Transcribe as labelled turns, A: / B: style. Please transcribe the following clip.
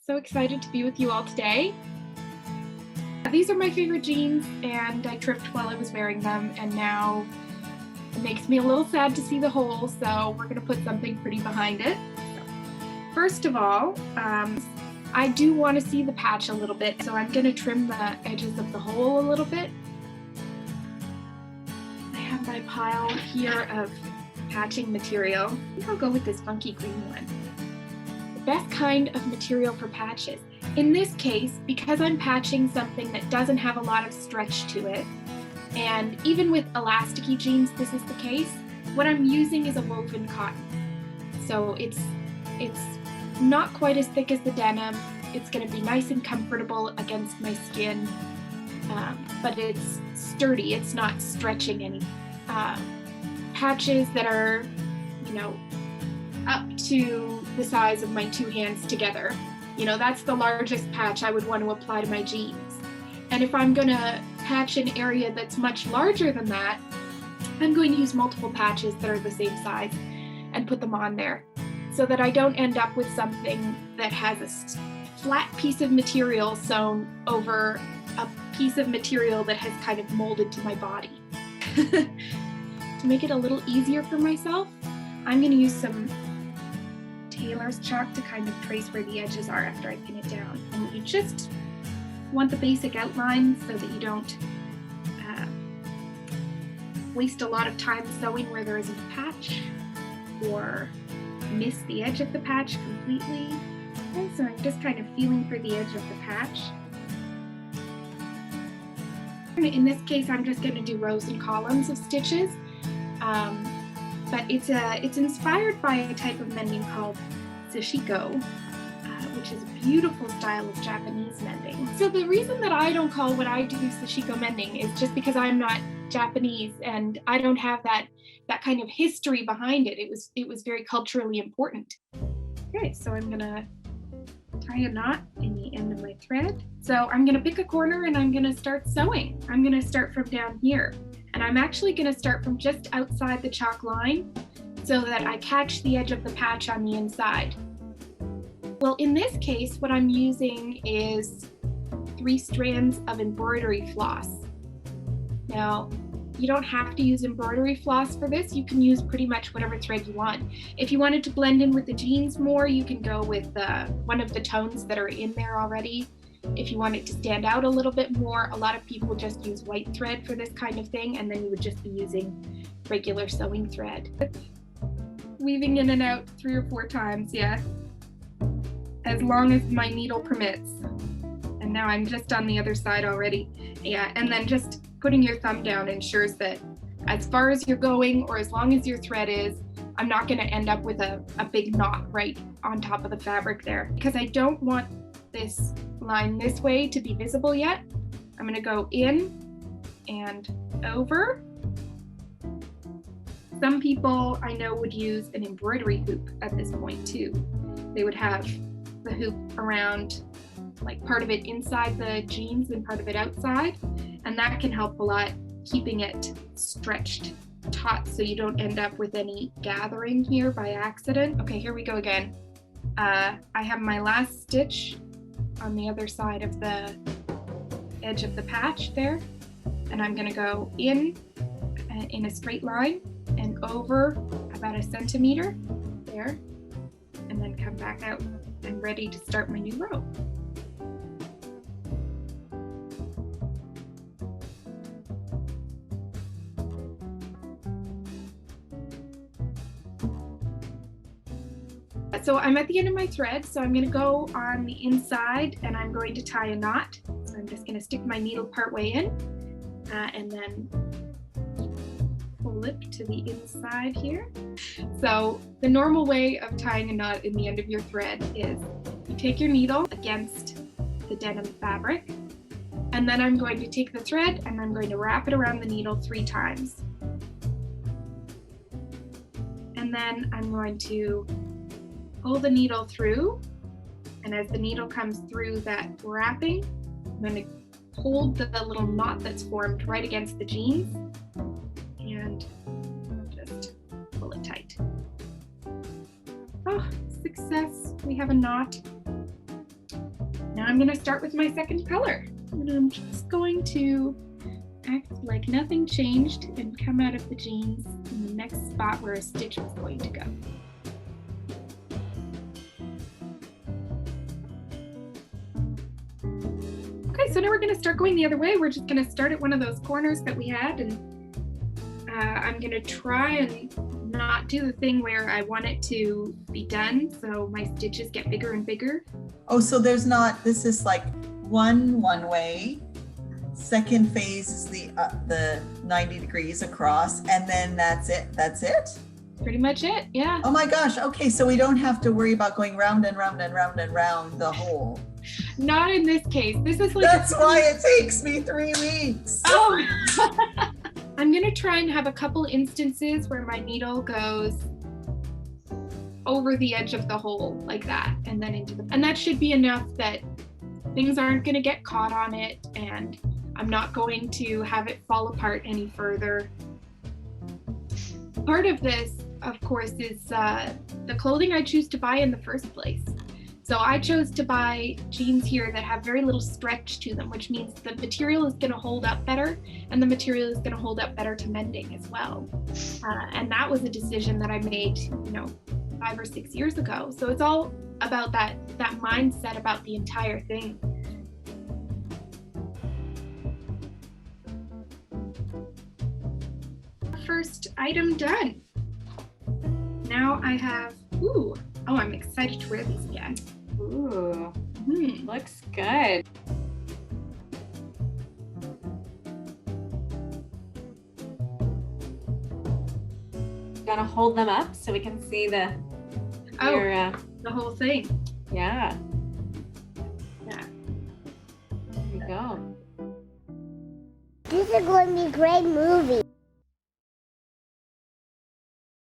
A: So excited to be with you all today. These are my favorite jeans, and I tripped while I was wearing them, and now it makes me a little sad to see the hole, so we're gonna put something pretty behind it. First of all, I do want to see the patch a little bit, so I'm gonna trim the edges of the hole a little bit. I have my pile here of patching material. I think I'll go with this funky green one. The best kind of material for patches. In this case, because I'm patching something that doesn't have a lot of stretch to it, and even with elasticy jeans this is the case, what I'm using is a woven cotton. So it's not quite as thick as the denim. It's going to be nice and comfortable against my skin, but it's sturdy. It's not stretching any. Patches that are, up to the size of my two hands together. That's the largest patch I would want to apply to my jeans. And if I'm going to patch an area that's much larger than that, I'm going to use multiple patches that are the same size and put them on there so that I don't end up with something that has a flat piece of material sewn over a piece of material that has kind of molded to my body. To make it a little easier for myself, I'm going to use some tailor's chalk to kind of trace where the edges are after I pin it down. And you just want the basic outline so that you don't waste a lot of time sewing where there isn't a patch or miss the edge of the patch completely. And so I'm just kind of feeling for the edge of the patch. In this case, I'm just going to do rows and columns of stitches. But it's inspired by a type of mending called sashiko, which is a beautiful style of Japanese mending. So the reason that I don't call what I do sashiko mending is just because I'm not Japanese and I don't have that kind of history behind it. It was very culturally important. Okay, so I'm gonna tie a knot in the end of my thread. So I'm gonna pick a corner and I'm gonna start sewing. I'm gonna start from down here. And I'm actually going to start from just outside the chalk line so that I catch the edge of the patch on the inside. Well, in this case, what I'm using is 3 strands of embroidery floss. Now, you don't have to use embroidery floss for this. You can use pretty much whatever thread you want. If you wanted to blend in with the jeans more, you can go with one of the tones that are in there already. If you want it to stand out a little bit more, a lot of people just use white thread for this kind of thing, and then you would just be using regular sewing thread. Weaving in and out 3 or 4 times, yeah, as long as my needle permits. And now I'm just on the other side already. Yeah, and then just putting your thumb down ensures that as far as you're going, or as long as your thread is, I'm not going to end up with a big knot right on top of the fabric there, because I don't want this line this way to be visible yet. I'm going to go in and over. Some people I know would use an embroidery hoop at this point too. They would have the hoop around, like part of it inside the jeans and part of it outside, and that can help a lot keeping it stretched taut so you don't end up with any gathering here by accident. Okay, here we go again. I have my last stitch on the other side of the edge of the patch there, and I'm going to go in a straight line and over about 1 centimeter there, and then come back out. I'm ready to start my new row. So I'm at the end of my thread, so I'm going to go on the inside and I'm going to tie a knot. So I'm just going to stick my needle part way in and then pull it to the inside here. So the normal way of tying a knot in the end of your thread is you take your needle against the denim fabric, and then I'm going to take the thread and I'm going to wrap it around the needle 3 times. And then I'm going to pull the needle through, and as the needle comes through that wrapping, I'm going to hold the little knot that's formed right against the jeans and just pull it tight. Oh, success! We have a knot. Now I'm gonna start with my second color. And I'm just going to act like nothing changed and come out of the jeans in the next spot where a stitch was going to go. Okay, so now we're gonna start going the other way. We're just gonna start at one of those corners that we had, and I'm gonna try and not do the thing where I want it to be done, so my stitches get bigger and bigger.
B: Oh, so there's not, this is like one way, second phase is the 90 degrees across, and then that's it?
A: Pretty much it, yeah.
B: Oh my gosh, okay, so we don't have to worry about going round and round and round and round the hole.
A: Not in this case. This is like
B: That's why it takes me 3 weeks.
A: Oh! I'm gonna try and have a couple instances where my needle goes over the edge of the hole like that, and then into the, and that should be enough that things aren't gonna get caught on it, and I'm not going to have it fall apart any further. Part of this, of course, is the clothing I choose to buy in the first place. So I chose to buy jeans here that have very little stretch to them, which means the material is going to hold up better, and the material is going to hold up better to mending as well. And that was a decision that I made, 5 or 6 years ago. So it's all about that mindset about the entire thing. First item done. Now I have, oh, I'm excited to wear these again.
C: Ooh, looks good. Gonna hold them up so we can see the
A: whole thing.
C: Yeah.
A: Yeah.
C: There you go.
D: This is going to be a great movie.